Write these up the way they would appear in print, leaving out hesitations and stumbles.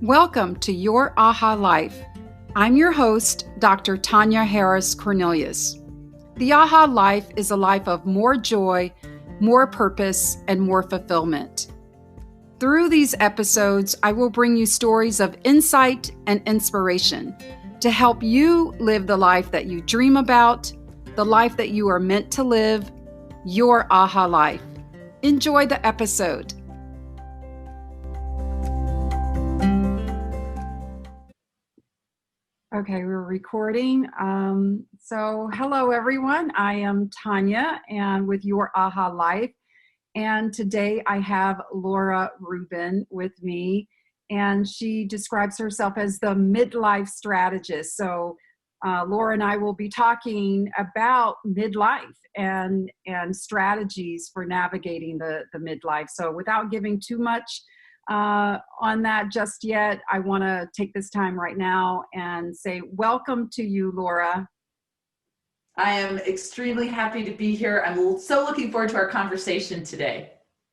Welcome to Your Aha Life. I'm your host, Dr. Tonya Harris Cornelius. The Aha Life is a life of more joy, more purpose, and more fulfillment. Through these episodes, I will bring you stories of insight and inspiration to help you live the life that you dream about, the life that you are meant to live, your Aha Life. Enjoy the episode. Okay, we're recording. So hello everyone. I am Tonya and with Your Aha Life. And today I have Laura Rubin with me, and she describes herself as the Midlife Strategist. So Laura and I will be talking about midlife and strategies for navigating the midlife. So without giving too much on that just yet, I want to take this time right now and say welcome to you, Laura. I am extremely happy to be here. I'm so looking forward to our conversation today.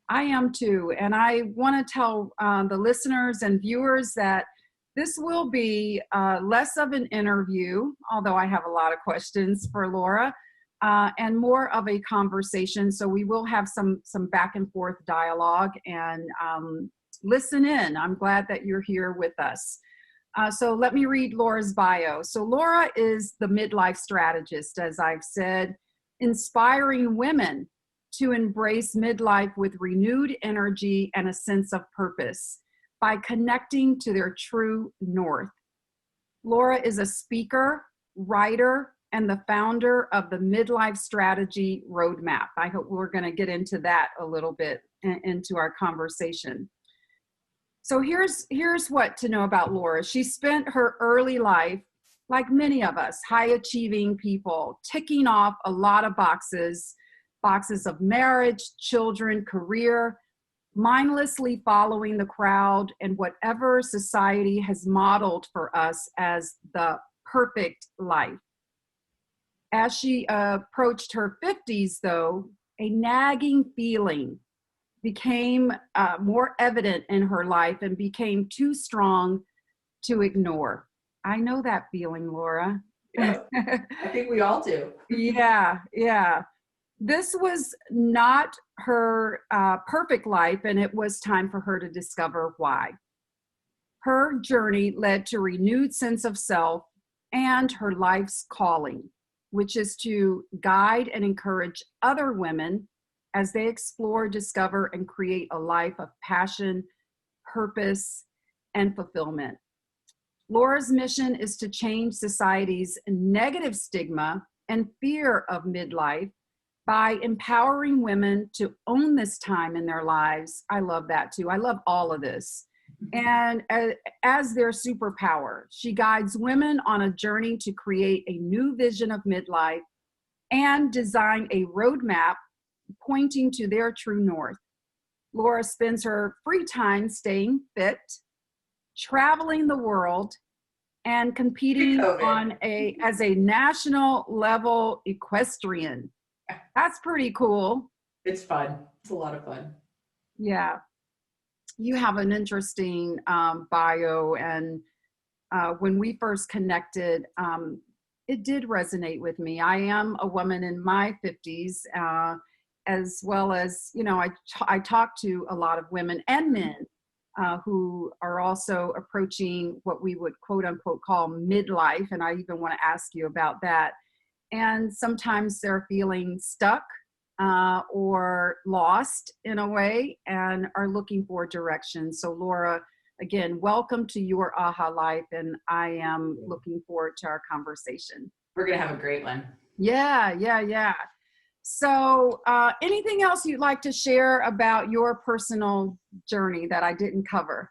I am too. And I want to tell the listeners and viewers that this will be less of an interview, although I have a lot of questions for Laura, and more of a conversation. So we will have some back and forth dialogue, and listen in. I'm glad that you're here with us. So let me read Laura's bio. So Laura is the midlife strategist, as I've said, inspiring women to embrace midlife with renewed energy and a sense of purpose by connecting to their true north. Laura is a speaker, writer, and the founder of the Midlife Strategy Roadmap. I hope we're going to get into that a little bit into our conversation. So here's what to know about Laura. She spent her early life, like many of us, high-achieving people, ticking off a lot of boxes of marriage, children, career, mindlessly following the crowd and whatever society has modeled for us as the perfect life. As she approached her 50s, though, a nagging feeling became more evident in her life and became too strong to ignore. I know that feeling, Laura. Yeah, I think we all do. Yeah. This was not her perfect life, and it was time for her to discover why. Her journey led to a renewed sense of self and her life's calling, which is to guide and encourage other women as they explore, discover, and create a life of passion, purpose, and fulfillment. Laura's mission is to change society's negative stigma and fear of midlife by empowering women to own this time in their lives. I love that too. I love all of this. And as their superpower, she guides women on a journey to create a new vision of midlife and design a roadmap pointing to their true north. Laura spends her free time staying fit, traveling the world, and competing as a national level equestrian. That's pretty cool. It's fun. It's a lot of fun. Yeah. You have an interesting bio, and when we first connected, it did resonate with me. I am a woman in my 50s, as well as, I talk to a lot of women and men who are also approaching what we would quote unquote call midlife. And I even want to ask you about that. And sometimes they're feeling stuck or lost in a way and are looking for direction. So Laura, again, welcome to Your Aha Life. And I am looking forward to our conversation. We're going to have a great one. Yeah. So anything else you'd like to share about your personal journey that I didn't cover?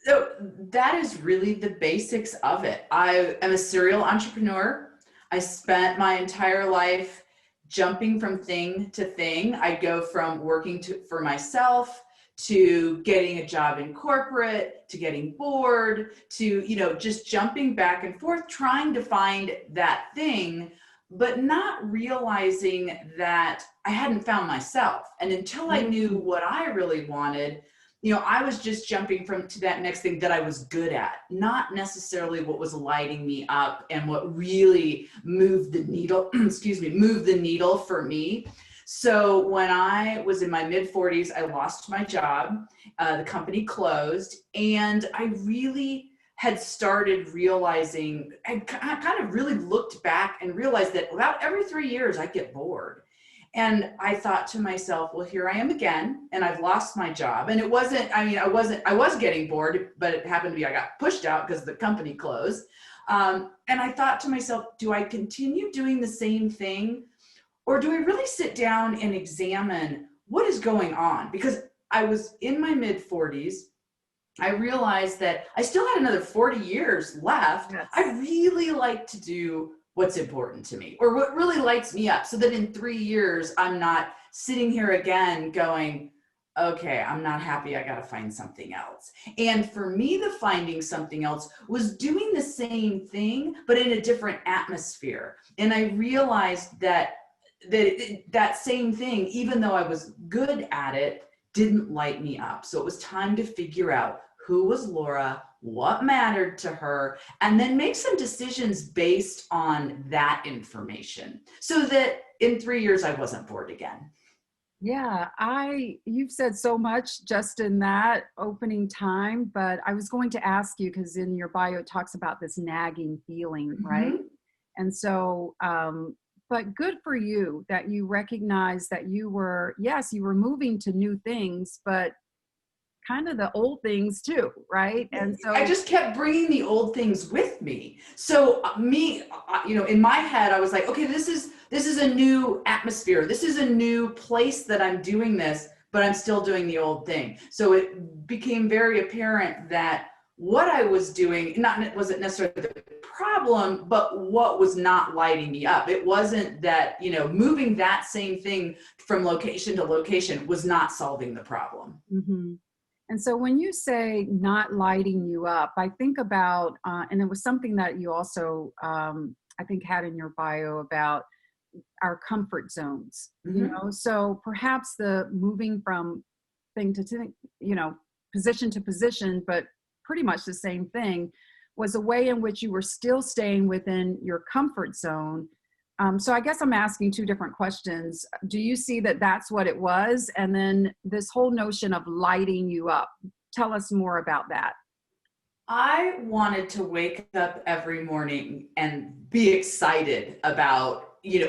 So that is really the basics of it. I am a serial entrepreneur. I spent my entire life jumping from thing to thing. I go from working for myself to getting a job in corporate, to getting bored, to, just jumping back and forth, trying to find that thing, but not realizing that I hadn't found myself. And until I knew what I really wanted, I was just jumping to that next thing that I was good at, not necessarily what was lighting me up and what really moved the needle, moved the needle for me. So when I was in my mid 40s, I lost my job. The company closed, and I really had started realizing, I kind of really looked back and realized that about every 3 years I get bored. And I thought to myself, well, here I am again, and I've lost my job. And it wasn't, I was getting bored, but it happened to be, I got pushed out because the company closed. And I thought to myself, do I continue doing the same thing? Or do I really sit down and examine what is going on? Because I was in my mid 40s. I realized that I still had another 40 years left. Yes. I really like to do what's important to me, or what really lights me up, so that in 3 years, I'm not sitting here again going, okay, I'm not happy, I got to find something else. And for me, the finding something else was doing the same thing, but in a different atmosphere. And I realized that same thing, even though I was good at it, didn't light me up. So it was time to figure out who was Laura, what mattered to her, and then make some decisions based on that information, so that in 3 years I wasn't bored again. Yeah, you've said so much just in that opening time, but I was going to ask you, because in your bio it talks about this nagging feeling, right? And so, but good for you that you recognize that you were moving to new things, but kind of the old things too, right? And so I just kept bringing the old things with me. So in my head, I was like, okay, this is a new atmosphere. This is a new place that I'm doing this, but I'm still doing the old thing. So it became very apparent that what I was doing wasn't necessarily the problem, but what was not lighting me up. It wasn't that, moving that same thing from location to location was not solving the problem. Mm-hmm. And so when you say not lighting you up, I think about, and it was something that you also, I think, had in your bio about our comfort zones, so perhaps the moving from thing to thing, position to position, but pretty much the same thing, was a way in which you were still staying within your comfort zone. So I guess I'm asking two different questions. Do you see that that's what it was? And then this whole notion of lighting you up, tell us more about that. I wanted to wake up every morning and be excited about,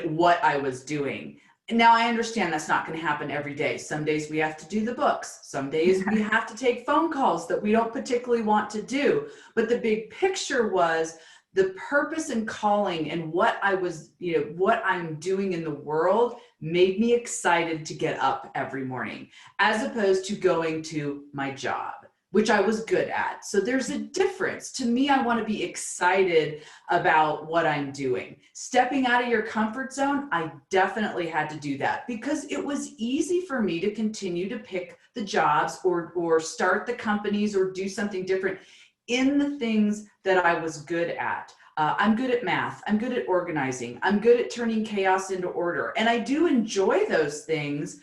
what I was doing. Now I understand that's not going to happen every day. Some days we have to do the books. Some days we have to take phone calls that we don't particularly want to do. But the big picture was the purpose and calling, and what I was, what I'm doing in the world made me excited to get up every morning, as opposed to going to my job, which I was good at. So there's a difference. To me, I want to be excited about what I'm doing. Stepping out of your comfort zone, I definitely had to do that, because it was easy for me to continue to pick the jobs or start the companies or do something different in the things that I was good at. I'm good at math. I'm good at organizing. I'm good at turning chaos into order. And I do enjoy those things,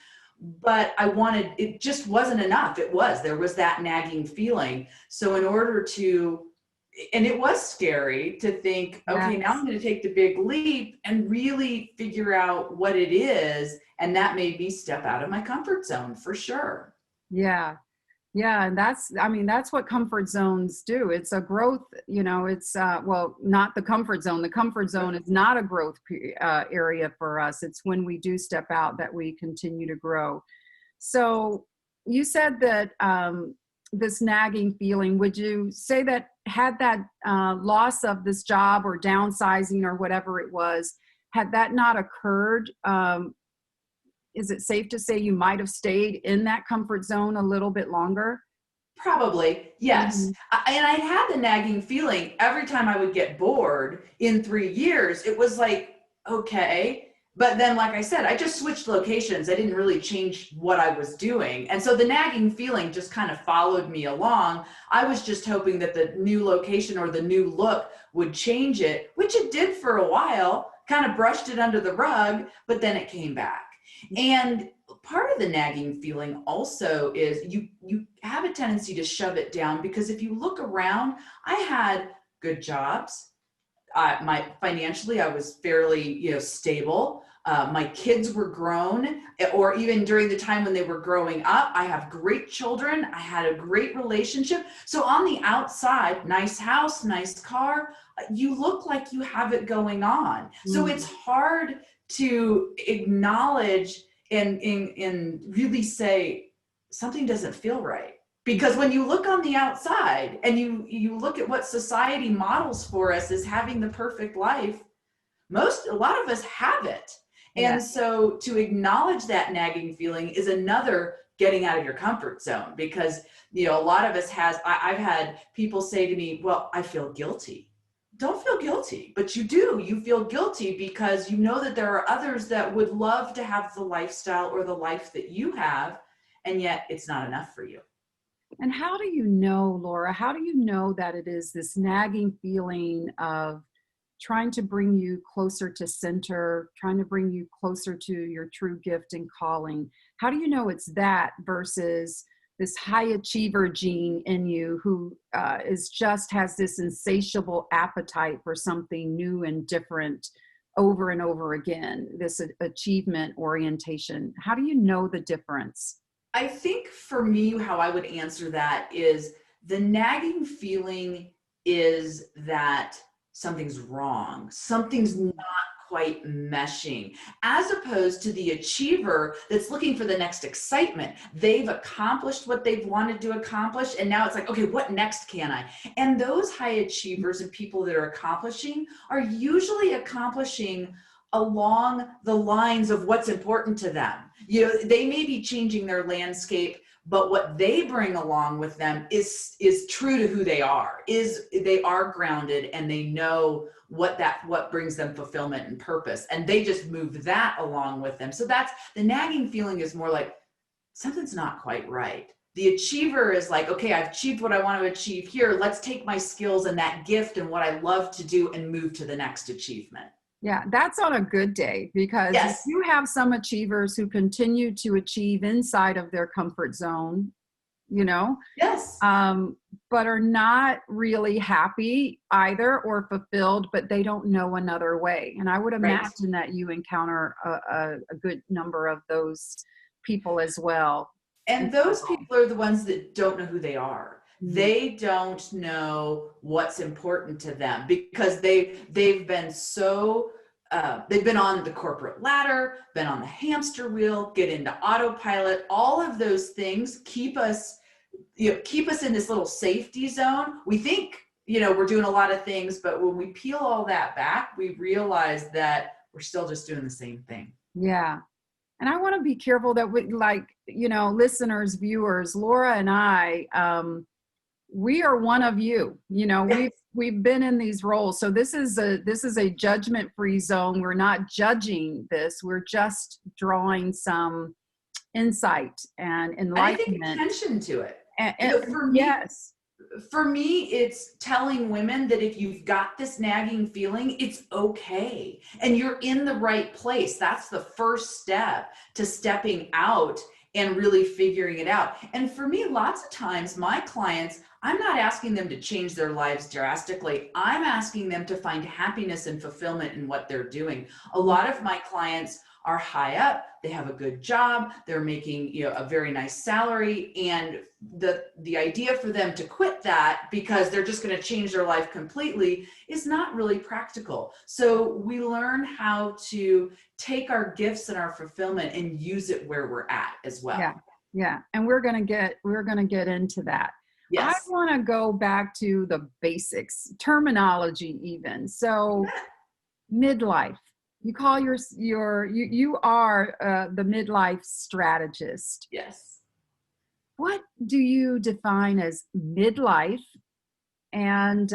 but it just wasn't enough. There was that nagging feeling. So in order to, and it was scary to think, okay, now I'm going to take the big leap and really figure out what it is. And that made me step out of my comfort zone for sure. Yeah. Yeah. And that's what comfort zones do. It's a growth, it's, not the comfort zone. The comfort zone is not a growth area for us. It's when we do step out that we continue to grow. So you said that this nagging feeling, would you say that had that loss of this job or downsizing or whatever it was, had that not occurred, is it safe to say you might have stayed in that comfort zone a little bit longer? Probably, yes. Mm-hmm. And I had the nagging feeling every time I would get bored in 3 years. It was like, okay. But then, like I said, I just switched locations. I didn't really change what I was doing. And so the nagging feeling just kind of followed me along. I was just hoping that the new location or the new look would change it, which it did for a while, kind of brushed it under the rug, but then it came back. And part of the nagging feeling also is you have a tendency to shove it down, because if you look around, I had good jobs. Financially, I was fairly, stable. My kids were grown, or even during the time when they were growing up, I have great children. I had a great relationship. So on the outside, nice house, nice car, you look like you have it going on. So it's hard to acknowledge and really say something doesn't feel right. Because when you look on the outside and you look at what society models for us as having the perfect life, a lot of us have it. And so to acknowledge that nagging feeling is another getting out of your comfort zone, because, a lot of us I've had people say to me, well, I feel guilty. Don't feel guilty, but you do. You feel guilty because you know that there are others that would love to have the lifestyle or the life that you have, and yet it's not enough for you. And how do you know, Laura, how do you know that it is this nagging feeling of trying to bring you closer to center, trying to bring you closer to your true gift and calling? How do you know it's that versus this high achiever gene in you who has this insatiable appetite for something new and different over and over again, this achievement orientation? How do you know the difference? I think for me, how I would answer that is the nagging feeling is that something's wrong. Something's not quite meshing, as opposed to the achiever that's looking for the next excitement. They've accomplished what they've wanted to accomplish, and now it's like, okay, what next can I? And those high achievers and people that are accomplishing are usually accomplishing along the lines of what's important to them. They may be changing their landscape, but what they bring along with them is true to who they are. They are grounded, and they know what brings them fulfillment and purpose, and they just move that along with them. So that's the nagging feeling, is more like something's not quite right. The achiever is like, okay, I've achieved what I want to achieve here. Let's take my skills and that gift and what I love to do and move to the next achievement. Yeah, that's on a good day, because if you have some achievers who continue to achieve inside of their comfort zone, but are not really happy either or fulfilled, but they don't know another way. And I would imagine that you encounter a good number of those people as well. And those people are the ones that don't know who they are. They don't know what's important to them, because they've been so they've been on the corporate ladder, been on the hamster wheel, get into autopilot. All of those things keep us in this little safety zone. We think we're doing a lot of things, but when we peel all that back, we realize that we're still just doing the same thing. Yeah. And I want to be careful that listeners, viewers, Laura and I, we are one of you. We've been in these roles. So this is a judgment-free zone. We're not judging this. We're just drawing some insight and enlightenment. I think attention to it. For me, it's telling women that if you've got this nagging feeling, it's okay. And you're in the right place. That's the first step to stepping out and really figuring it out. And for me, lots of times my clients, I'm not asking them to change their lives drastically. I'm asking them to find happiness and fulfillment in what they're doing. A lot of my clients are high up, they have a good job, they're making a very nice salary, and the idea for them to quit that because they're just going to change their life completely is not really practical. So we learn how to take our gifts and our fulfillment and use it where we're at as well. Yeah. And we're going to get into that. Yes. I want to go back to the basics, terminology even. So midlife. You call you are the midlife strategist. Yes. What do you define as midlife? And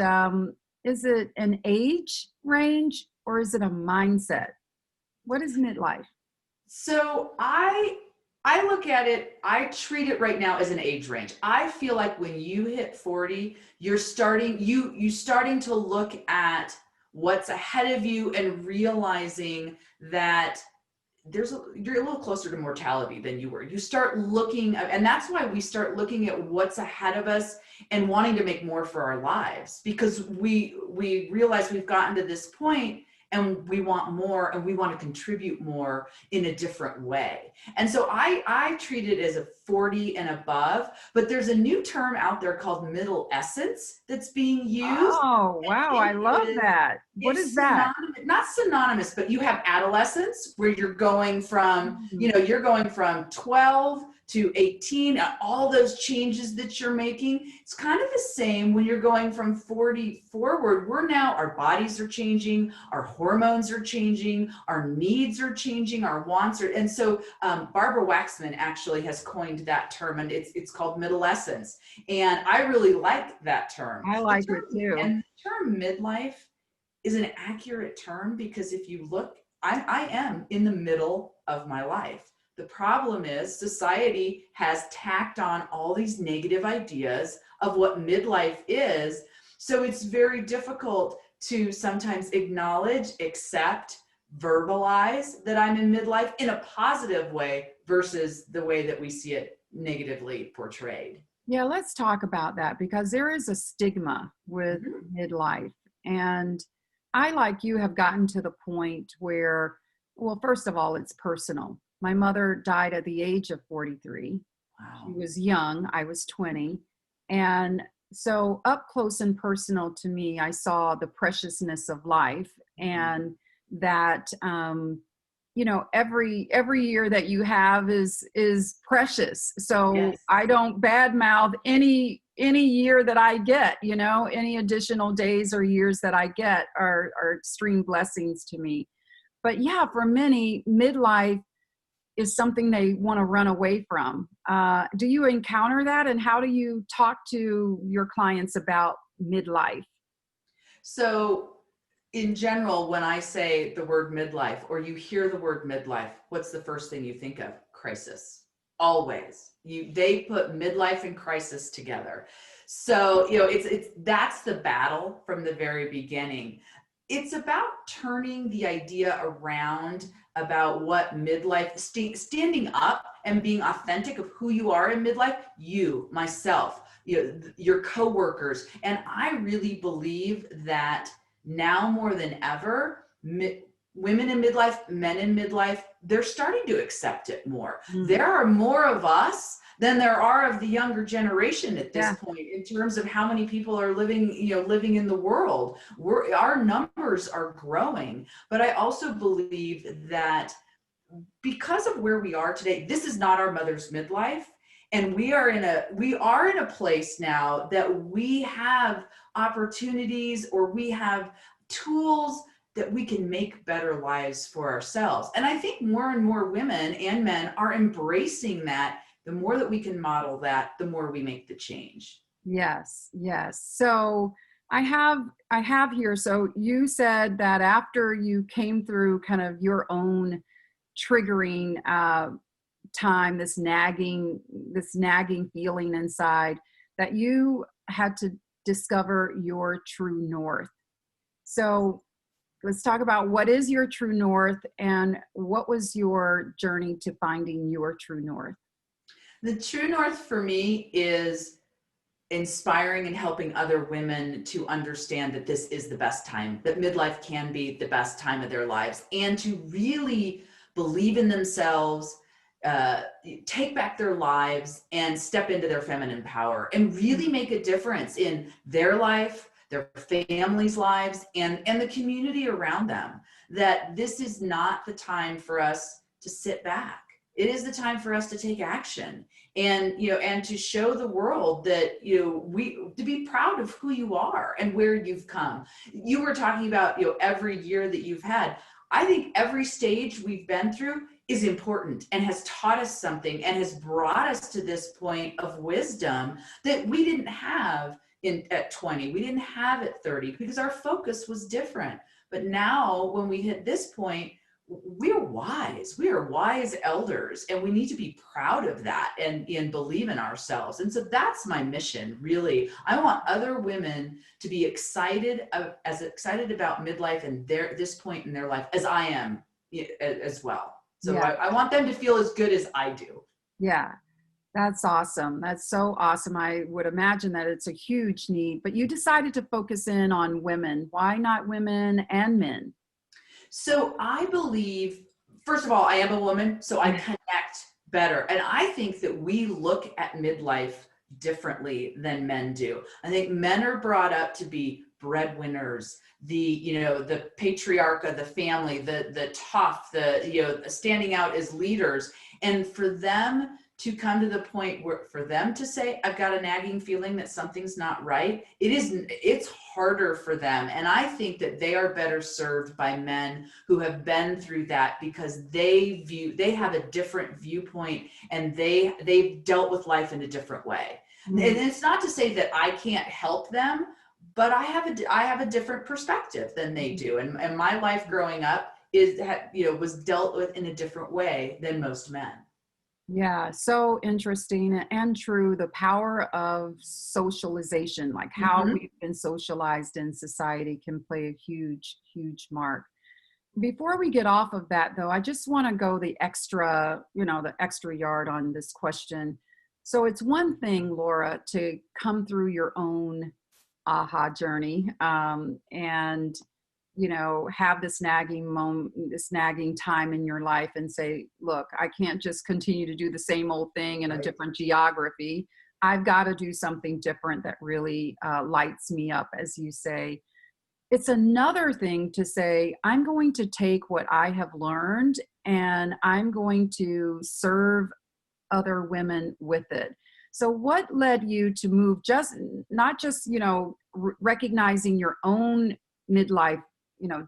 is it an age range or is it a mindset? What is midlife? So I look at it, I treat it right now as an age range. I feel like when you hit 40, you're starting to look at what's ahead of you and realizing that you're a little closer to mortality than you were. You start looking, and that's why we start looking at what's ahead of us and wanting to make more for our lives, because we realize we've gotten to this point and we want more, and we want to contribute more in a different way. And so I treat it as a 40 and above, but there's a new term out there called middle essence that's being used. Oh, wow. I love that. What is that? Not synonymous, but you have adolescence where you're going from, you're going from 12 to 18, all those changes that you're making. It's kind of the same when you're going from 40 forward. Our bodies are changing, our hormones are changing, our needs are changing, our wants are, and so Barbara Waxman actually has coined that term, and it's called middle essence. And I really like that term. I like it too. And the term midlife is an accurate term, because if you look, I am in the middle of my life. The problem is society has tacked on all these negative ideas of what midlife is. So it's very difficult to sometimes acknowledge, accept, verbalize that I'm in midlife in a positive way versus the way that we see it negatively portrayed. Yeah, let's talk about that, because there is a stigma with midlife. And I, like you, have gotten to the point where, well, first of all, it's personal. My mother died at the age of 43. Wow. She was young. I was 20. And so up close and personal to me, I saw the preciousness of life, and that, every year that you have is precious. So Yes. I don't badmouth any year that I get, any additional days or years that I get are extreme blessings to me. But yeah, for many, midlife is something they want to run away from. Do you encounter that? And how do you talk to your clients about midlife? So in general, when I say the word midlife, or you hear the word midlife, what's the first thing you think of? Crisis. Always. They put midlife and crisis together. So, that's the battle from the very beginning. It's about turning the idea around about what midlife, standing up and being authentic of who you are in midlife, you, myself, your coworkers. And I really believe that now more than ever, women in midlife, men in midlife, they're starting to accept it more. Mm-hmm. There are more of us than there are of the younger generation at this point, in terms of how many people are living in the world. Our numbers are growing. But I also believe that because of where we are today, this is not our mother's midlife. And we are in a place now that we have opportunities, or we have tools that we can make better lives for ourselves. And I think more and more women and men are embracing that. The more that we can model that, the more we make the change. Yes. So I have here, so you said that after you came through kind of your own triggering time, this nagging feeling inside, that you had to discover your true north. So let's talk about what is your true north, and what was your journey to finding your true north? The true north for me is inspiring and helping other women to understand that this is the best time, that midlife can be the best time of their lives, and to really believe in themselves, take back their lives, and step into their feminine power, and really make a difference in their life, their families' lives, and the community around them. That this is not the time for us to sit back. It is the time for us to take action, and to show the world that to be proud of who you are and where you've come. You were talking about every year that you've had. I think every stage we've been through is important and has taught us something and has brought us to this point of wisdom that we didn't have at 20. We didn't have at 30, because our focus was different. But now when we hit this point, we are wise elders, and we need to be proud of that and believe in ourselves. And so that's my mission, really. I want other women to be as excited about midlife and this point in their life as I am as well. So Yeah. I want them to feel as good as I do. Yeah. That's awesome. That's so awesome. I would imagine that it's a huge need, but you decided to focus in on women. Why not women and men? So I believe, first of all, I am a woman, so I connect better. And I think that we look at midlife differently than men do. I think men are brought up to be breadwinners, the patriarch of the family, the tough, standing out as leaders. And for them to come to the point where for them to say, I've got a nagging feeling that something's not right, it's harder for them. And I think that they are better served by men who have been through that, because they have a different viewpoint, and they've dealt with life in a different way. And it's not to say that I can't help them, but I have a different perspective than they do. And my life growing up was dealt with in a different way than most men. Yeah, so interesting and true. The power of socialization, like how we've been socialized in society, can play a huge, huge mark. Before we get off of that, though, I just want to go the extra yard on this question. So it's one thing, Laura, to come through your own aha journey, and have this nagging moment, this nagging time in your life, and say, look, I can't just continue to do the same old thing in a different geography. I've got to do something different that really lights me up, as you say. It's another thing to say, I'm going to take what I have learned and I'm going to serve other women with it. So what led you to move, not just recognizing your own midlife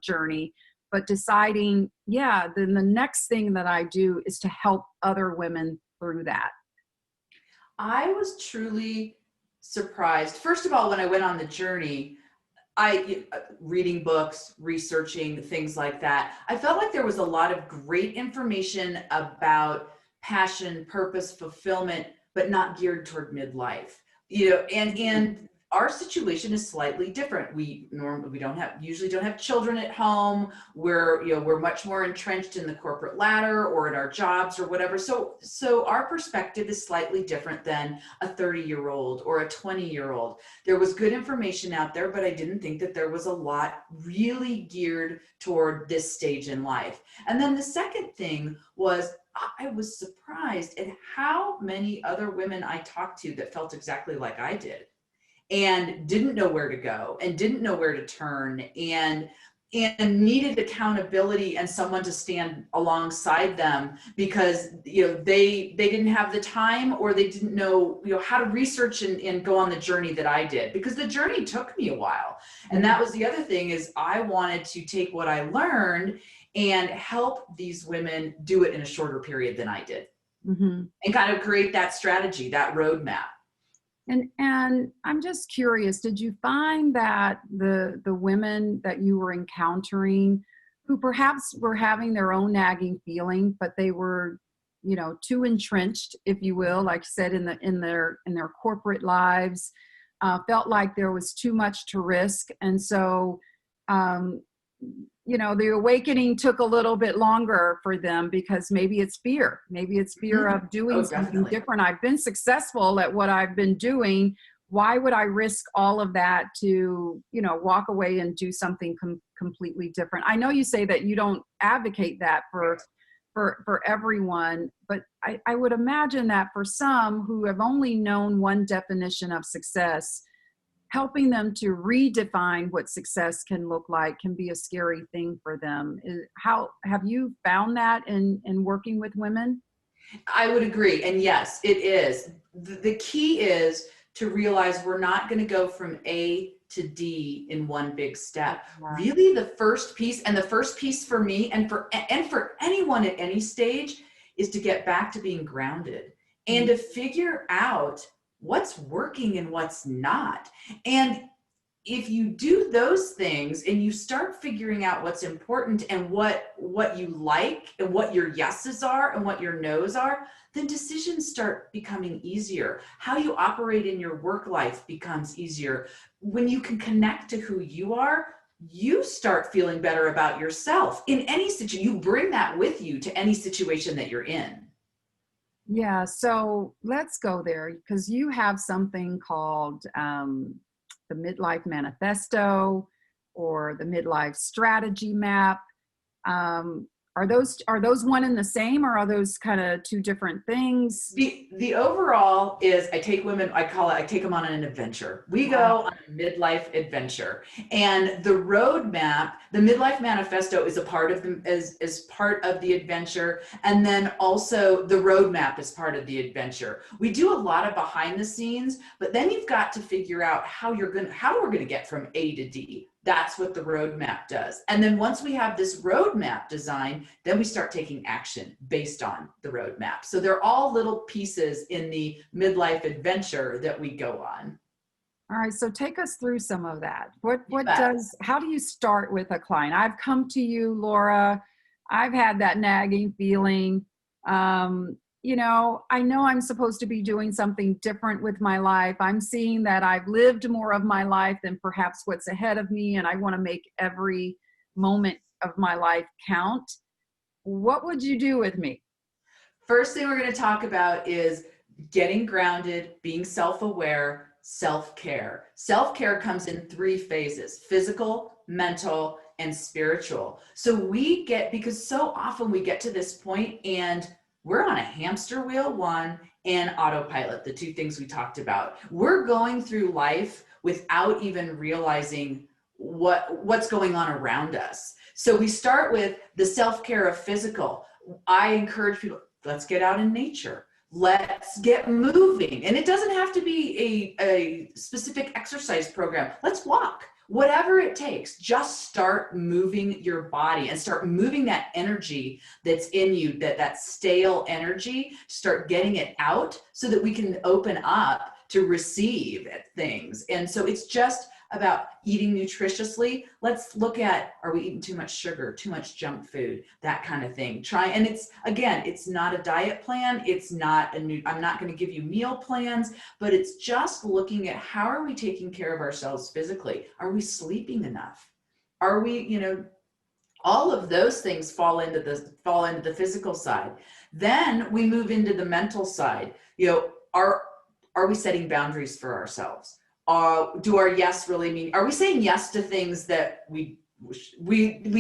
journey, but deciding, then the next thing that I do is to help other women through that? I was truly surprised. First of all, when I went on the journey, reading books, researching things like that, I felt like there was a lot of great information about passion, purpose, fulfillment, but not geared toward midlife. And our situation is slightly different. We usually don't have children at home. We're much more entrenched in the corporate ladder or in our jobs or whatever. So our perspective is slightly different than a 30-year-old or a 20-year-old. There was good information out there, but I didn't think that there was a lot really geared toward this stage in life. And then the second thing was, I was surprised at how many other women I talked to that felt exactly like I did, and didn't know where to go, and didn't know where to turn, and needed accountability and someone to stand alongside them, because they didn't have the time, or they didn't know how to research and go on the journey that I did, because the journey took me a while. And that was the other thing, is I wanted to take what I learned and help these women do it in a shorter period than I did, and kind of create that strategy, that roadmap. And I'm just curious, did you find that the women that you were encountering, who perhaps were having their own nagging feeling, but they were, too entrenched, if you will, like you said, in their corporate lives, felt like there was too much to risk, and so the awakening took a little bit longer for them, because maybe it's fear of doing something different. I've been successful at what I've been doing. Why would I risk all of that to, walk away and do something completely different? I know you say that you don't advocate that for everyone, but I would imagine that for some who have only known one definition of success, helping them to redefine what success can look like can be a scary thing for them. How have you found that in working with women? I would agree. And yes, it is. The key is to realize we're not going to go from A to D in one big step. Wow. Really, the first piece for me and for anyone at any stage is to get back to being grounded and to figure out what's working and what's not. And if you do those things and you start figuring out what's important and what you like and what your yeses are and what your nos are, then decisions start becoming easier. How you operate in your work life becomes easier. When you can connect to who you are, you start feeling better about yourself in any situation. You bring that with you to any situation that you're in. Yeah, so let's go there because you have something called the Midlife Manifesto or the Midlife Strategy Map. Um, are those one and the same, or are those kind of two different things? The overall is I take women, I take them on an adventure. We go on a midlife adventure. And the roadmap, the Midlife Manifesto is a part of the is part of the adventure. And then also the roadmap is part of the adventure. We do a lot of behind the scenes, but then you've got to figure out how we're gonna get from A to D. That's what the roadmap does. And then once we have this roadmap designed, then we start taking action based on the roadmap. So they're all little pieces in the midlife adventure that we go on. All right, so take us through some of that. bet. How do you start with a client? I've come to you, Laura. I've had that nagging feeling. I know I'm supposed to be doing something different with my life. I'm seeing that I've lived more of my life than perhaps what's ahead of me, and I want to make every moment of my life count. What would you do with me? First thing we're going to talk about is getting grounded, being self-aware, self-care. Self-care comes in 3 phases: physical, mental, and spiritual. So because so often we get to this point and we're on a hamster wheel, 1, and autopilot, the 2 things we talked about. We're going through life without even realizing what's going on around us. So we start with the self-care of physical. I encourage people, let's get out in nature. Let's get moving. And it doesn't have to be a specific exercise program. Let's walk. Whatever it takes, just start moving your body and start moving that energy that's in you, that stale energy, start getting it out so that we can open up to receive things. And so it's just about eating nutritiously. Let's look at, are we eating too much sugar, too much junk food, that kind of thing. And it's not a diet plan. I'm not going to give you meal plans, but it's just looking at how are we taking care of ourselves physically? Are we sleeping enough? Are we, all of those things fall into the physical side. Then we move into the mental side. Are we setting boundaries for ourselves? Do our yes really mean, are we saying yes to things that we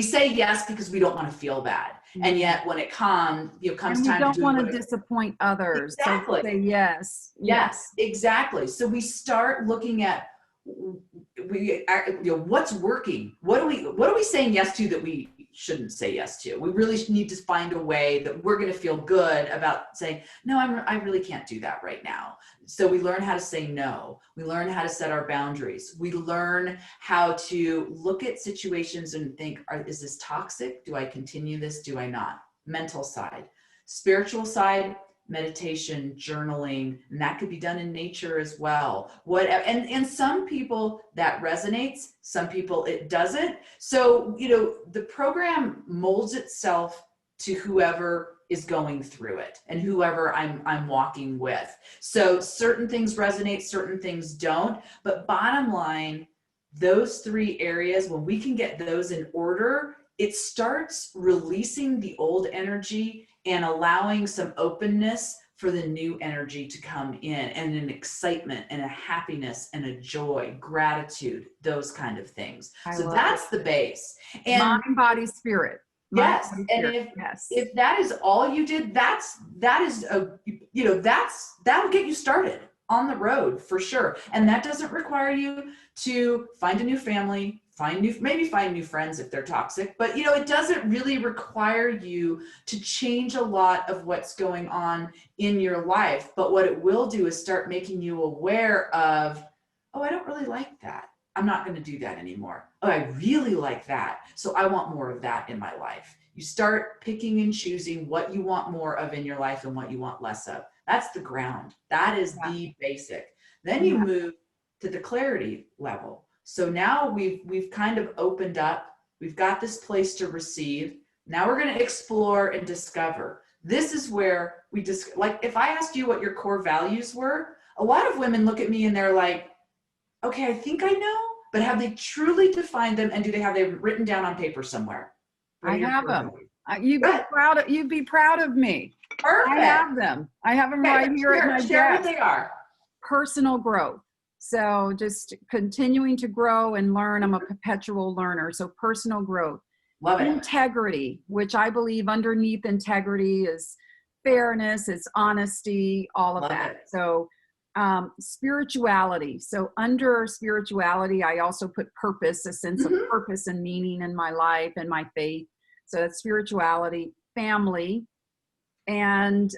say yes because we don't want to feel bad? And yet when it comes And time we to don't do want to disappoint others. Exactly. So say yes. Yes, exactly. So we start looking at what's working. What are we saying yes to that we shouldn't say yes to? We really need to find a way that we're going to feel good about saying, no, I really can't do that right now. So we learn how to say no. We learn how to set our boundaries. We learn how to look at situations and think, is this toxic? Do I continue this? Do I not? Mental side. Spiritual side, meditation, journaling, and that could be done in nature as well. And some people that resonates, some people it doesn't. So, the program molds itself to whoever is going through it and whoever I'm walking with. So certain things resonate, certain things don't. But bottom line, those 3 areas, when we can get those in order, it starts releasing the old energy and allowing some openness for the new energy to come in, and an excitement and a happiness and a joy, gratitude, those kind of things. So that's the base. And mind, body, spirit. Yes. And if that is all you did, that'll get you started on the road for sure. And that doesn't require you to find a new family, maybe find new friends if they're toxic, but it doesn't really require you to change a lot of what's going on in your life. But what it will do is start making you aware of, oh, I don't really like that. I'm not going to do that anymore. Oh, I really like that. So I want more of that in my life. You start picking and choosing what you want more of in your life and what you want less of. That's the ground. That is the basic. Then you move to the clarity level. So now we've kind of opened up. We've got this place to receive. Now we're going to explore and discover. This is where like if I asked you what your core values were, a lot of women look at me and they're like, okay, I think I know, but have they truly defined them, and do they have them written down on paper somewhere? What I are your have core them. values? You'd be proud of me. I Perfect. have them. I have them Okay, right here at my share what desk. they are. Personal growth. So just continuing to grow and learn. I'm a perpetual learner. So personal growth. Love it. Integrity, which I believe underneath integrity is fairness, it's honesty, all of Love that. it. So spirituality. So under spirituality, I also put purpose, a sense of purpose and meaning in my life and my faith. So that's spirituality. Family. And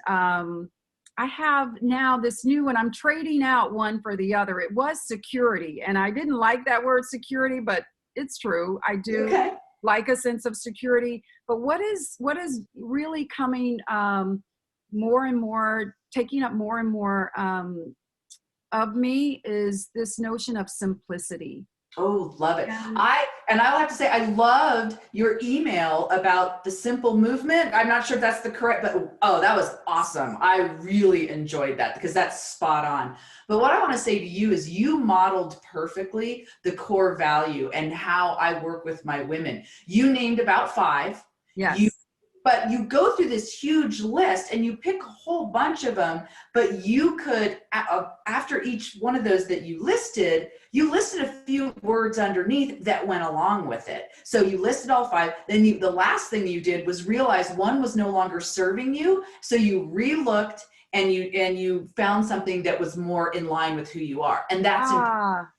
I have now this new one. I'm trading out one for the other. It was security, and I didn't like that word security, but it's true. I do like a sense of security. But what is really coming more and more, taking up more and more of me is this notion of simplicity. Oh, love it. And I'll have to say, I loved your email about the simple movement. I'm not sure if that's the correct, but oh, that was awesome. I really enjoyed that because that's spot on. But what I want to say to you is you modeled perfectly the core value and how I work with my women. You named about 5. yes. But you go through this huge list and you pick a whole bunch of them, but you could, after each one of those that you listed a few words underneath that went along with it. So you listed all 5, then the last thing you did was realize one was no longer serving you. So you re-looked and you found something that was more in line with who you are. And that's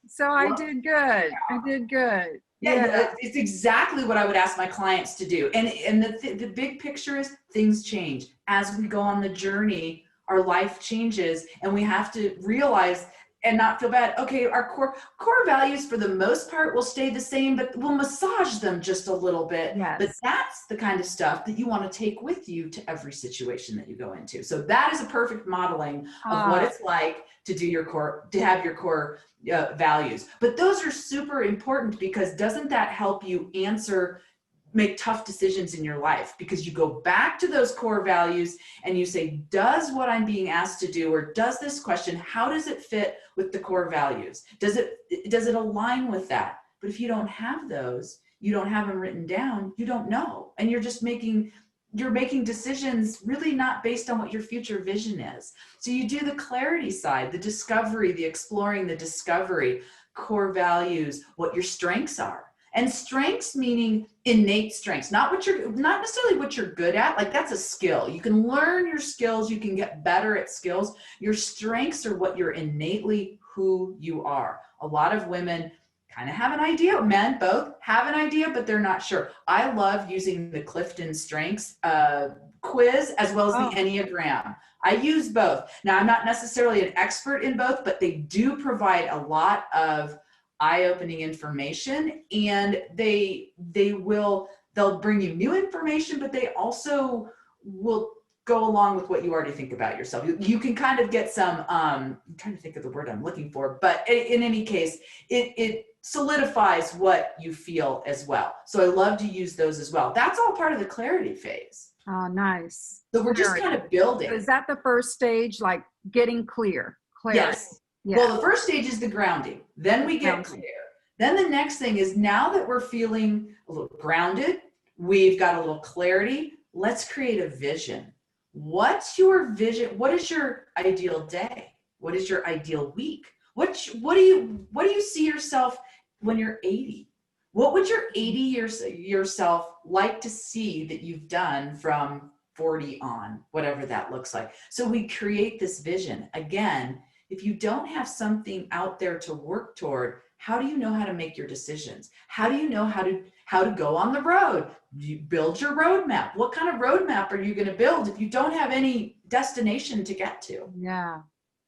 so I did good. I did good. Yeah, it's exactly what I would ask my clients to do. And the big picture is things change. As we go on the journey, our life changes, and we have to realize and not feel bad. Okay, our core values for the most part will stay the same, but we'll massage them just a little bit. Yes. But that's the kind of stuff that you want to take with you to every situation that you go into. So that is a perfect modeling of what it's like to do your core, to have your core values. But those are super important because doesn't that help you make tough decisions in your life? Because you go back to those core values and you say, does what I'm being asked to do, or does this question, how does it fit with the core values? Does it align with that? But if you don't have those, you don't have them written down, you don't know. And you're making decisions really not based on what your future vision is. So you do the clarity side, the discovery, the exploring, the discovery, core values, what your strengths are. And strengths meaning innate strengths, not necessarily what you're good at. Like that's a skill. You can learn your skills. You can get better at skills. Your strengths are what you're innately who you are. A lot of women kind of have an idea, men both have an idea, but they're not sure. I love using the Clifton Strengths quiz as well as the Enneagram. I use both. Now, I'm not necessarily an expert in both, but they do provide a lot of eye-opening information, and they'll bring you new information, but they also will go along with what you already think about yourself. You can kind of get some, I'm trying to think of the word I'm looking for, but in any case, it solidifies what you feel as well. So I love to use those as well. That's all part of the clarity phase. Oh, nice. So we're just kind of building. Is that the first stage, like getting clear? Clarity. Yes. Yeah. Well, the first stage is the grounding. Then we get clear. Then the next thing is, now that we're feeling a little grounded, we've got a little clarity, let's create a vision. What's your vision? What is your ideal day? What is your ideal week? What do you see yourself when you're 80? What would your 80 yourself like to see that you've done from 40 on, whatever that looks like? So we create this vision. Again, if you don't have something out there to work toward, how do you know how to make your decisions? How do you know how to go on the road? You build your roadmap. What kind of roadmap are you going to build if you don't have any destination to get to? Yeah.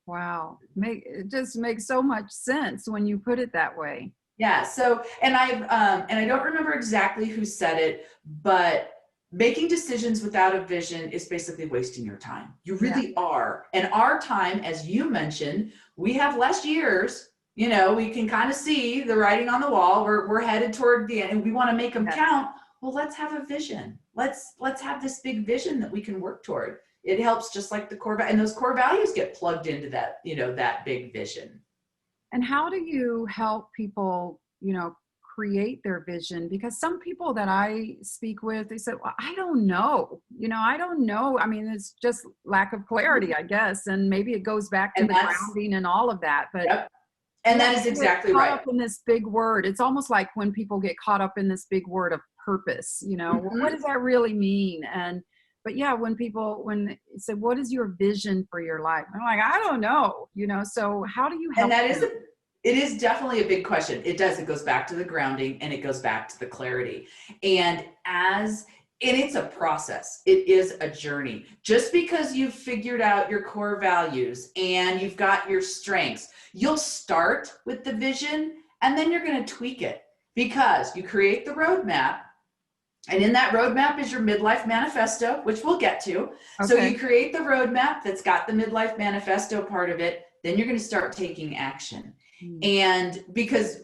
Wow. It just makes so much sense when you put it that way. Yeah. So, and I don't remember exactly who said it, but making decisions without a vision is basically wasting your time. You really are. And our time, as you mentioned, we have less years. You know, we can kind of see the writing on the wall. We're headed toward the end, and we want to make them count. Well, let's have a vision. Let's have this big vision that we can work toward. It helps, just like the core, and those core values get plugged into that, that big vision. And how do you help people create their vision? Because some people that I speak with, they said, well, I don't know, I don't know. I mean, it's just lack of clarity, I guess. And maybe it goes back to And the grounding and all of that. But yep. And that is exactly caught right. up in this big word. It's almost like when people get caught up in this big word of purpose, well, what does that really mean? But yeah, when they say, what is your vision for your life? I'm like, I don't know, so how do you help? And it is definitely a big question. It goes back to the grounding, and it goes back to the clarity. And it's a process. It is a journey. Just because you've figured out your core values and you've got your strengths, you'll start with the vision, and then you're going to tweak it, because you create the roadmap. And in that roadmap is your Midlife Manifesto, which we'll get to. Okay. So you create the roadmap that's got the Midlife Manifesto part of it. Then you're going to start taking action. And because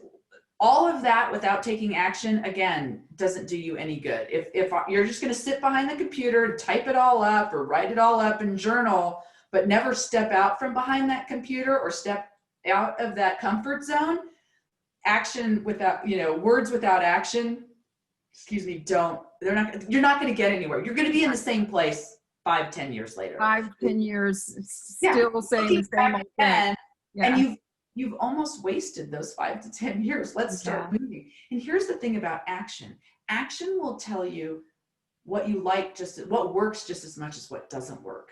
all of that without taking action, again, doesn't do you any good. If you're just going to sit behind the computer and type it all up or write it all up and journal, but never step out from behind that computer or step out of that comfort zone, action without, words without action, you're not going to get anywhere. You're going to be in the same place 5-10 years later. 5-10 years, still saying the same old thing. And you've almost wasted those 5 to 10 years. Let's start moving. And here's the thing about action. Action will tell you what you like, what works just as much as what doesn't work.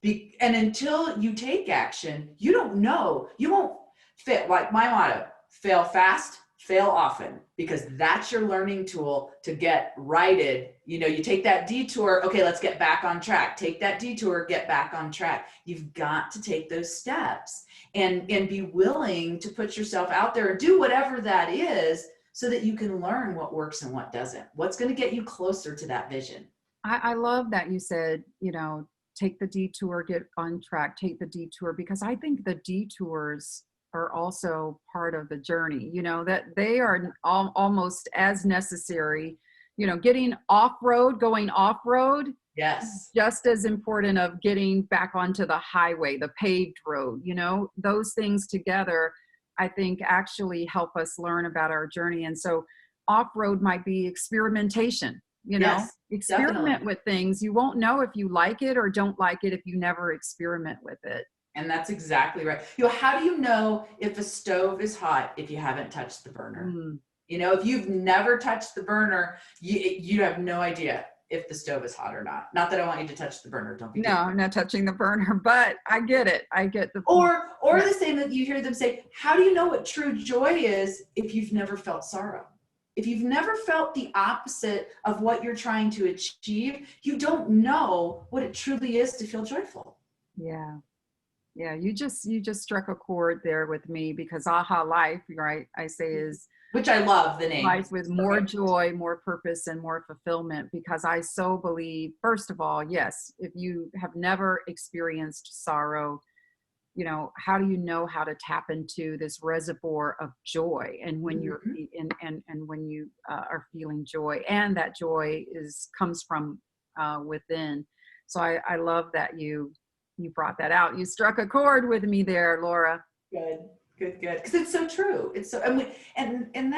And until you take action, you don't know. You won't fit. Like my motto, fail fast, fail often, because that's your learning tool to get righted. You take that detour. Okay, let's get back on track. Take that detour, get back on track. You've got to take those steps and be willing to put yourself out there and do whatever that is, so that you can learn what works and what doesn't. What's going to get you closer to that vision. I love that you said, take the detour, get on track, take the detour, because I think the detours are also part of the journey, that they are almost as necessary, getting going off-road. Yes. Just as important of getting back onto the highway, the paved road, those things together, I think actually help us learn about our journey. And so off-road might be experimentation, experiment definitely. with things. You won't know if you like it or don't like it if you never experiment with it. And that's exactly right. How do you know if a stove is hot if you haven't touched the burner? If you've never touched the burner, you have no idea if the stove is hot or not. Not that I want you to touch the burner. Don't be. No, I'm not touching the burner, but I get it. I get the. Or the same that you hear them say, how do you know what true joy is if you've never felt sorrow? If you've never felt the opposite of what you're trying to achieve, you don't know what it truly is to feel joyful. Yeah. Yeah, you just struck a chord there with me, because Aha Life, right, I say is, which I love the name, life with more joy, more purpose, and more fulfillment, because I so believe, first of all, yes, if you have never experienced sorrow, how do you know how to tap into this reservoir of joy? And when you're and when you are feeling joy, and that joy comes from within. So I love that you brought that out. You struck a chord with me there, Laura. Good. Because it's so true. It's so, and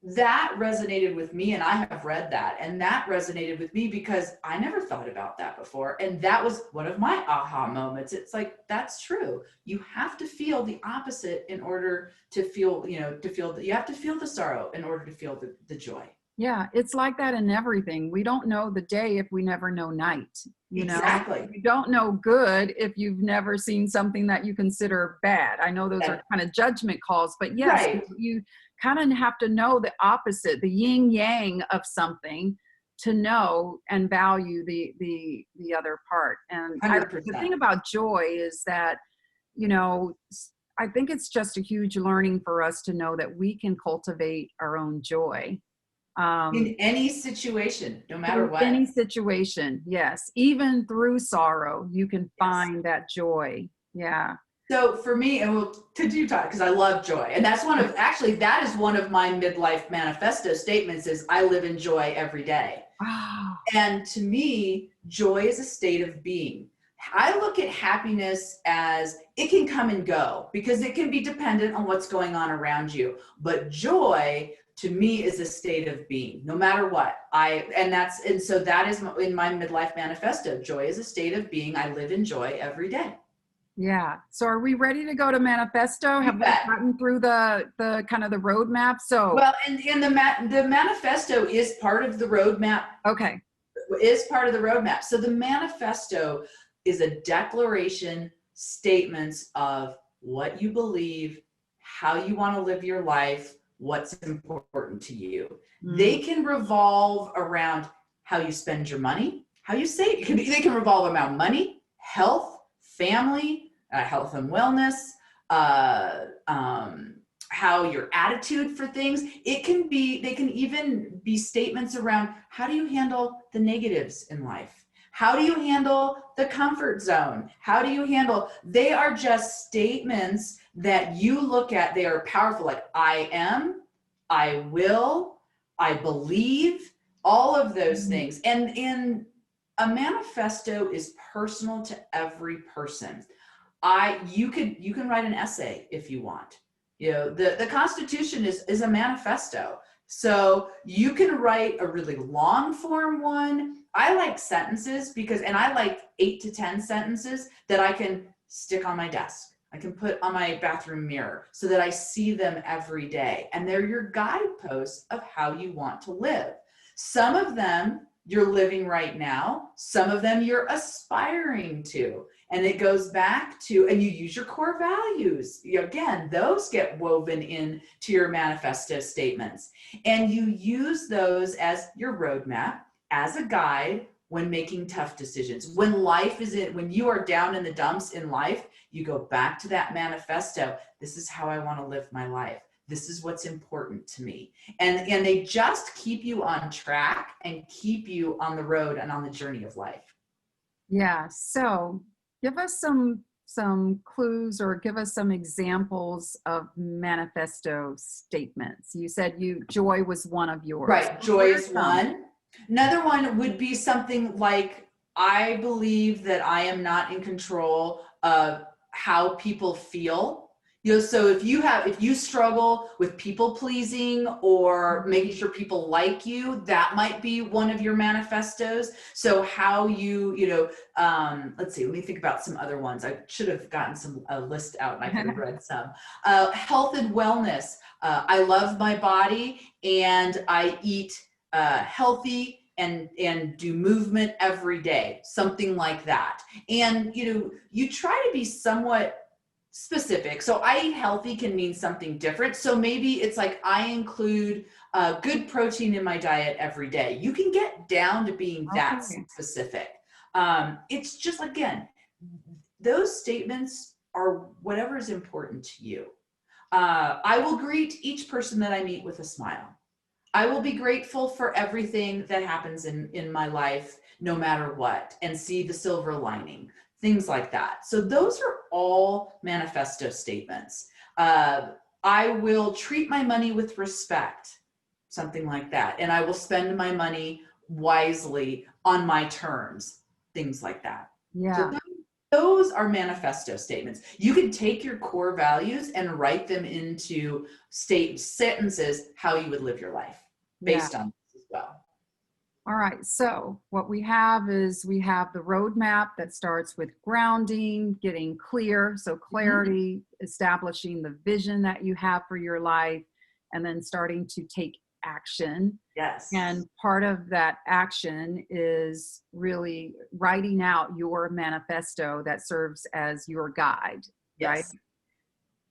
that resonated with me, and I have read that, and that resonated with me because I never thought about that before. And that was one of my aha moments. It's like, that's true. You have to feel the opposite in order to feel, you have to feel the sorrow in order to feel the joy. Yeah, it's like that in everything. We don't know the day if we never know night. Exactly. You don't know good if you've never seen something that you consider bad. I know those are kind of judgment calls, but yes, right. You kind of have to know the opposite, the yin yang of something, to know and value the other part. And the thing about joy is that, I think it's just a huge learning for us to know that we can cultivate our own joy. In any situation, no matter what. Any situation, yes. Even through sorrow, you can find that joy. Yeah. So for me, and could you talk, because I love joy. And that's that is one of my Midlife Manifesto statements is, I live in joy every day. Wow. And to me, joy is a state of being. I look at happiness as it can come and go because it can be dependent on what's going on around you. But joy to me is a state of being, no matter what. And so that is in my midlife manifesto. Joy is a state of being. I live in joy every day. Yeah. So are we ready to go to manifesto? Have we bet. gotten through the kind of the roadmap? So Well, and the manifesto is part of the roadmap. okay. Is part of the roadmap. So the manifesto is a declaration, statements of what you believe, how you want to live your life, what's important to you. They can revolve around how you spend your money, how you save. They can revolve around money, health, family, health and wellness, how your attitude for things. They can even be statements around how do you handle the negatives in life? How do you handle the comfort zone? How do you handle, they are just statements that you look at, they are powerful, like I am, I will, I believe, all of those things. And in a manifesto is personal to every person. You can write an essay if you want. You know, the Constitution is a manifesto. So you can write a really long form one. I like sentences and I like 8 to 10 sentences that I can stick on my desk. I can put on my bathroom mirror so that I see them every day. And they're your guideposts of how you want to live. Some of them you're living right now. Some of them you're aspiring to. And it goes back to, and you use your core values. Again, those get woven in to your manifesto statements. And you use those as your roadmap, as a guide when making tough decisions. When you are down in the dumps in life, you go back to that manifesto. This is how I want to live my life. This is what's important to me. And they just keep you on track and keep you on the road and on the journey of life. Yeah. So give us some clues or give us some examples of manifesto statements. You said joy was one of yours. Right. Joy is one. Another one would be something like, I believe that I am not in control of how people feel. So if you struggle with people pleasing or making sure people like you, that might be one of your manifestos. So how let's see, let me think about some other ones. I should have gotten a list out and I could have read some. Health and wellness. I love my body and I eat healthy and do movement every day, something like that. And, you try to be somewhat specific. So I eat healthy can mean something different. So maybe it's like I include good protein in my diet every day. You can get down to being that specific. It's just, again, those statements are whatever is important to you. I will greet each person that I meet with a smile. I will be grateful for everything that happens in my life, no matter what, and see the silver lining. Things like that. So those are all manifesto statements. I will treat my money with respect, something like that. And I will spend my money wisely on my terms, things like that. Yeah. So those are manifesto statements. You can take your core values and write them into sentences, how you would live your life based on this as well. All right, so what we have is the roadmap that starts with grounding, getting clear, so clarity, establishing the vision that you have for your life, and then starting to take action. Yes. And part of that action is really writing out your manifesto that serves as your guide, right?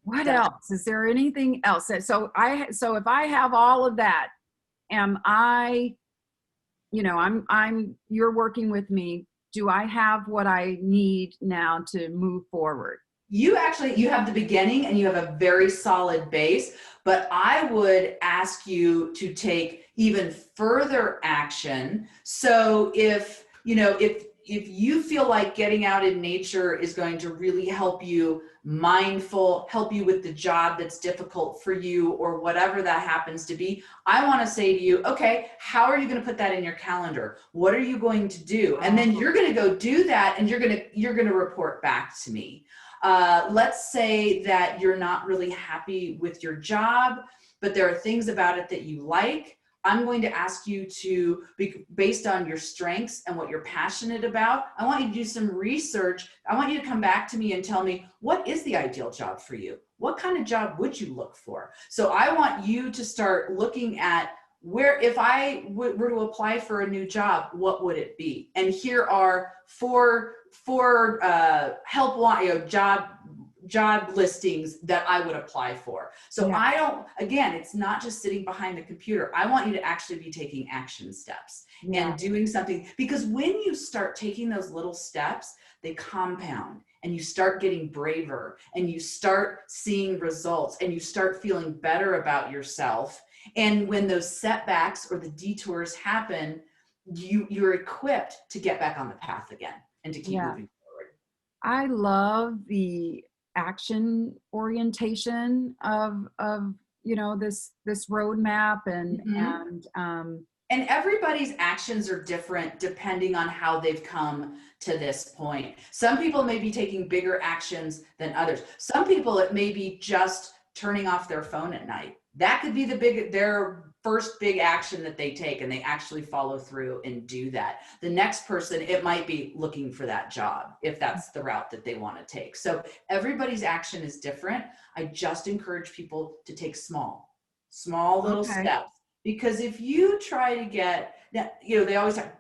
What else? Is there anything else? So if I have all of that, am I... you're working with me. Do I have what I need now to move forward? You have the beginning and you have a very solid base, but I would ask you to take even further action. So if if you feel like getting out in nature is going to really help you help you with the job that's difficult for you or whatever that happens to be, I want to say to you, okay, how are you going to put that in your calendar? What are you going to do? And then you're going to go do that, and you're going to report back to me. Let's say that you're not really happy with your job, but there are things about it that you like. I'm going to ask you to, based on your strengths and what you're passionate about, I want you to do some research. I want you to come back to me and tell me, what is the ideal job for you? What kind of job would you look for? So I want you to start looking at where, if I were to apply for a new job, what would it be? And here are four job listings that I would apply for. So again, it's not just sitting behind the computer. I want you to actually be taking action steps and doing something, because when you start taking those little steps, they compound, and you start getting braver, and you start seeing results, and you start feeling better about yourself. And when those setbacks or the detours happen, you're equipped to get back on the path again and to keep moving forward. I love the action orientation of this roadmap, and everybody's actions are different depending on how they've come to this point. Some people may be taking bigger actions than others. Some people, it may be just turning off their phone at night. That could be their first big action that they take, and they actually follow through and do that. The next person, it might be looking for that job, if that's the route that they want to take. So everybody's action is different. I just encourage people to take small little steps, because if you try to get, they always have,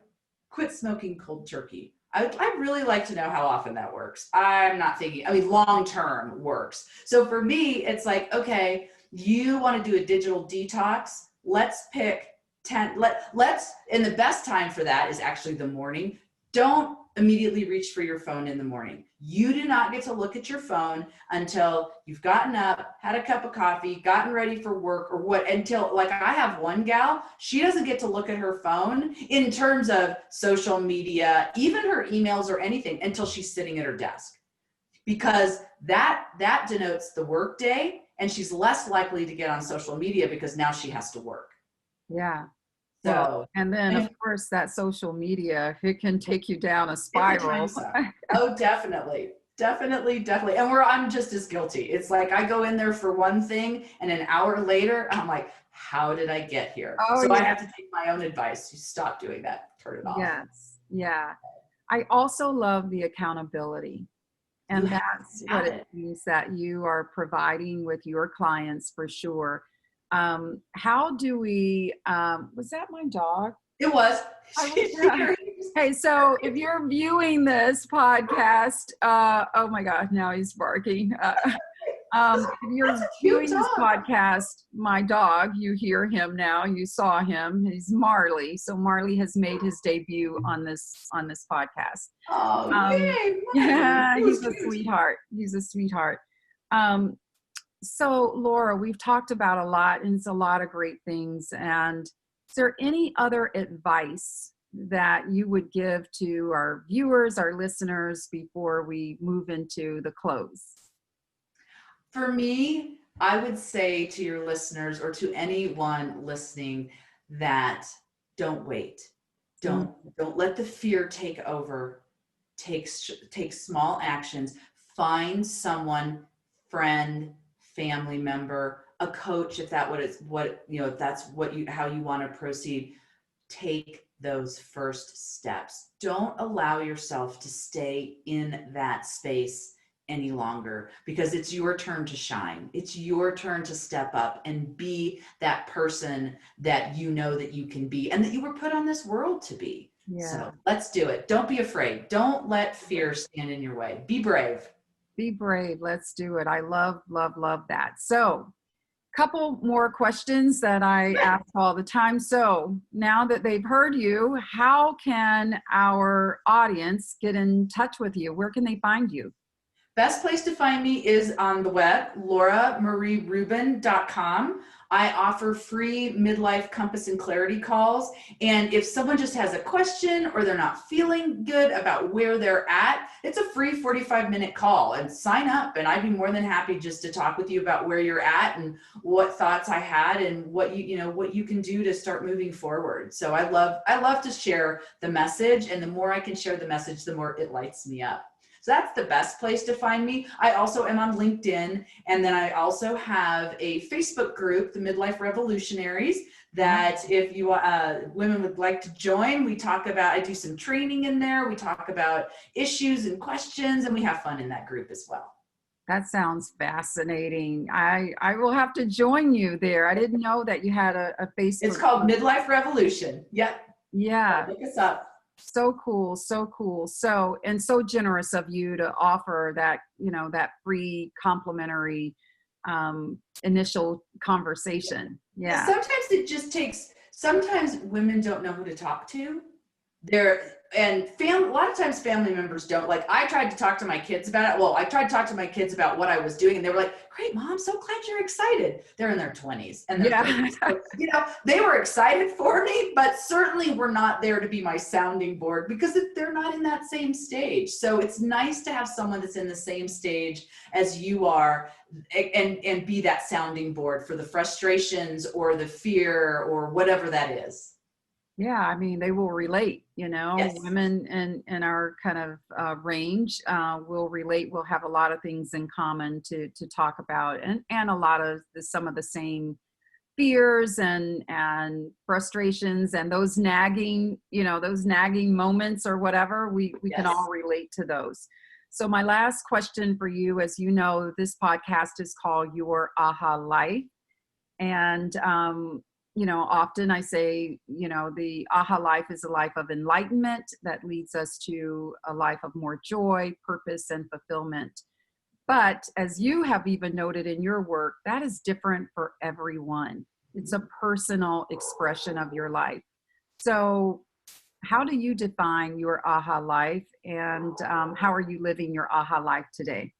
quit smoking cold turkey. I'd really like to know how often that works. I'm not thinking, long-term works. So for me, it's like, okay, you want to do a digital detox. Let's pick 10. And the best time for that is actually the morning. Don't immediately reach for your phone in the morning. You do not get to look at your phone until you've gotten up, had a cup of coffee, gotten ready for work until, like, I have one gal, she doesn't get to look at her phone in terms of social media, even her emails or anything, until she's sitting at her desk, because that denotes the work day. And she's less likely to get on social media because now she has to work. Yeah. So, and then of course that social media, it can take you down a spiral. Oh, definitely. And I'm just as guilty. It's like I go in there for one thing, and an hour later, I'm like, how did I get here? I have to take my own advice. You stop doing that. Turn it off. Yes. Yeah. I also love the accountability. And that's what it means that you are providing with your clients, for sure. How do we, was that my dog? It was. Hey, so if you're viewing this podcast, oh my God, now he's barking. If you're viewing this podcast, my dog, you hear him now, you saw him, he's Marley. So Marley has made his debut on this podcast. Oh, yay, yeah, he's a sweetheart. So Laura, we've talked about a lot, and it's a lot of great things. And is there any other advice that you would give to our viewers, our listeners, before we move into the close? For me, I would say to your listeners, or to anyone listening, that don't wait. Don't let the fear take over. Take small actions. Find someone, friend, family member, a coach, if that's how you want to proceed. Take those first steps. Don't allow yourself to stay in that space any longer, because it's your turn to shine. It's your turn to step up and be that person that you know that you can be, and that you were put on this world to be. Yeah. So let's do it. Don't be afraid. Don't let fear stand in your way. Be brave. Be brave. Let's do it. I love that. So couple more questions that I ask all the time. So now that they've heard you, how can our audience get in touch with you? Where can they find you? Best place to find me is on the web, lauramarierubin.com. I offer free midlife compass and clarity calls. And if someone just has a question or they're not feeling good about where they're at, it's a free 45-minute call, and sign up. And I'd be more than happy just to talk with you about where you're at and what thoughts I had and what what you can do to start moving forward. So I love to share the message, and the more I can share the message, the more it lights me up. So that's the best place to find me. I also am on LinkedIn, and then I also have a Facebook group, the Midlife Revolutionaries, that if you women would like to join, we talk about, I do some training in there. We talk about issues and questions, and we have fun in that group as well. That sounds fascinating. I will have to join you there. I didn't know that you had a Facebook. It's called Midlife Revolution. Yep. Yeah. Look us up. So cool. So cool. So, and so generous of you to offer that, that free complimentary initial conversation. Yeah. Sometimes it just takes, sometimes women don't know who to talk to. A lot of times family members don't. Like, I tried to talk to my kids about it. Well, I tried to talk to my kids about what I was doing, and they were like, "Great, Mom, so glad you're excited." They're in their 20s, and their 30s. So, they were excited for me, but certainly were not there to be my sounding board because they're not in that same stage. So it's nice to have someone that's in the same stage as you are, and be that sounding board for the frustrations or the fear or whatever that is. Yeah, I mean, they will relate, Yes. Women in our kind of range will relate. We'll have a lot of things in common to talk about, and a lot of some of the same fears and frustrations and those nagging moments or whatever. We can all relate to those. So my last question for you, as you know, this podcast is called Your Aha Life. And often I say, the aha life is a life of enlightenment that leads us to a life of more joy, purpose, and fulfillment. But as you have even noted in your work, that is different for everyone. It's a personal expression of your life. So how do you define your aha life, and how are you living your aha life today?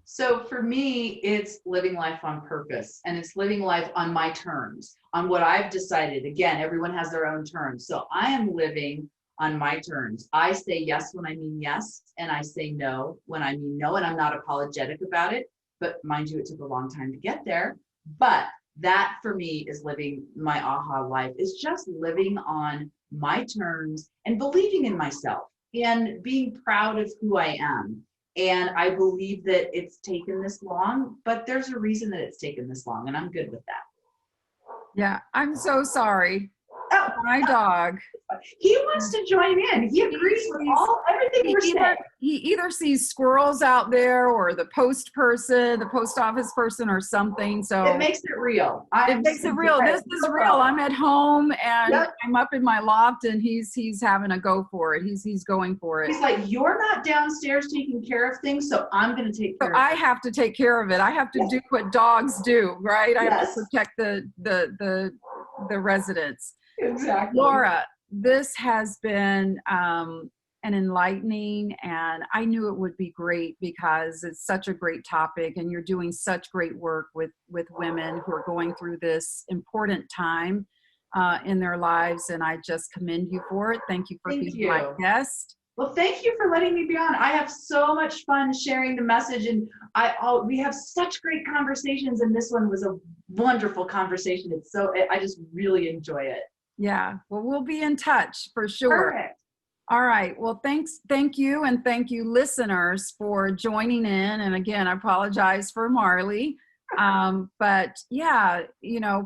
So for me, it's living life on purpose, and it's living life on my terms, on what I've decided. Again, everyone has their own terms. So I am living on my terms. I say yes when I mean yes, and I say no when I mean no, and I'm not apologetic about it. But mind you, it took a long time to get there. But that for me is living my aha life. It's just living on my terms and believing in myself and being proud of who I am. And I believe that it's taken this long, but there's a reason that it's taken this long, and I'm good with that. Yeah, I'm so sorry. Oh, my dog. He wants to join in. He agrees with everything we're saying. He either sees squirrels out there or the post office person or something. So it makes it real. It makes it real. This is real. I'm at home and I'm up in my loft, and he's having a go for it. He's going for it. He's like, "You're not downstairs taking care of things, so I'm going to take care of it. I have to take care of it. I have to do what dogs do, right? I have to protect the residents. Exactly. Laura, this has been an enlightening, and I knew it would be great because it's such a great topic, and you're doing such great work with women who are going through this important time in their lives, and I just commend you for it. Thank you for being my guest. Well, thank you for letting me be on. I have so much fun sharing the message, and we have such great conversations, and this one was a wonderful conversation. I just really enjoy it. Yeah, well, we'll be in touch for sure. Perfect. All right. Well, thank you. And thank you, listeners, for joining in. And again, I apologize for Marley. But yeah,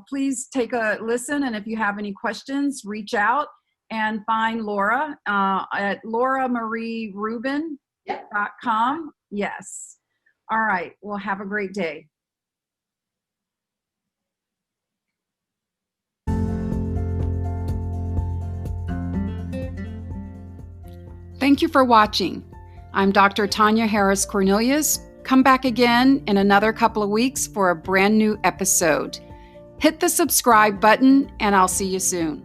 please take a listen. And if you have any questions, reach out and find Laura at lauramarierubin.com. Yes. All right. Well, have a great day. Thank you for watching. I'm Dr. Tonya Harris Cornelius. Come back again in another couple of weeks for a brand new episode. Hit the subscribe button, and I'll see you soon.